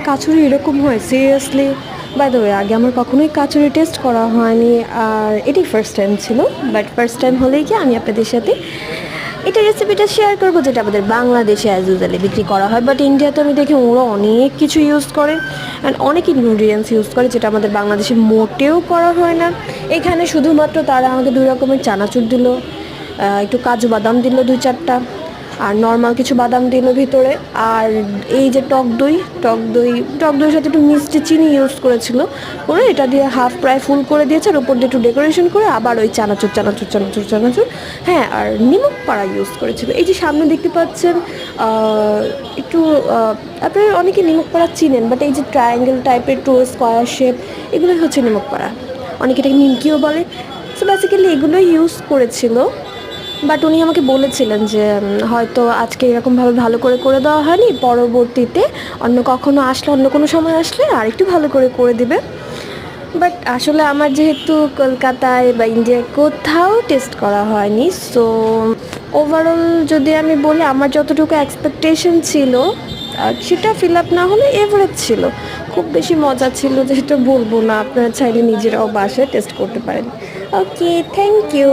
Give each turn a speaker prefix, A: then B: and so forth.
A: কাচুরি এরকম হয় seriously? By the way, আগে আমার কখনোই কাচুরি টেস্ট করা হয়নি, আর এটাই ফার্স্ট টাইম ছিল। বাট ফার্স্ট টাইম হলেই কি আমি আপনাদের সাথে এটা রেসিপিটা শেয়ার করবো, যেটা আমাদের বাংলাদেশে অ্যাজ ইউজুয়ালি বিক্রি করা হয়। বাট ইন্ডিয়াতে আমি দেখি ওরা অনেক কিছু ইউজ করে অ্যান্ড অনেক ইনগ্রিডিয়েন্টস ইউজ করে, যেটা আমাদের বাংলাদেশে মোটেও করা হয় না। এখানে শুধুমাত্র তারা আমাকে 2 রকমের চানাচুর দিল, একটু কাজু বাদাম দিল 2-4টা, আর নর্মাল কিছু বাদাম দিল ভিতরে। আর এই যে টক দইয়ের সাথে একটু মিষ্টি চিনি ইউজ করেছিল, করে এটা দিয়ে হাফ প্রায় ফুল করে দিয়েছে, আর উপর দিয়ে একটু ডেকোরেশন করে আবার ওই চানাচুর। হ্যাঁ, আর নিমক পাড়া ইউজ করেছিল। এই যে সামনে দেখতে পাচ্ছেন, একটু আপনারা অনেকে নিমক পাড়া চিনেন, বাট এই যে ট্রায়াঙ্গেল টাইপের একটু স্কোয়ার শেপ, এগুলোই হচ্ছে নিমক পাড়া। অনেকে এটাকে নিমকিও বলে। সো বেসিক্যালি এগুলোই ইউজ করেছিল। বাট উনি আমাকে বলেছিলেন যে হয়তো আজকে এরকমভাবে ভালো করে করে দেওয়া হয়নি, পরবর্তীতে অন্য কখনো আসলে, অন্য কোনো সময় আসলে আর একটু ভালো করে করে দিবে। বাট আসলে আমার যেহেতু কলকাতায় বা ইন্ডিয়ায় কোথাও টেস্ট করা হয়নি, সো ওভারঅল যদি আমি বলি আমার যতটুকু এক্সপেকটেশন ছিল সেটা ফিল আপ না হলে এভারেজ ছিল। খুব বেশি মজা ছিল যেটা বলবো না, আপনারা চাইলে নিজেরাও বাসায় টেস্ট করতে পারেন। ওকে, থ্যাংক ইউ।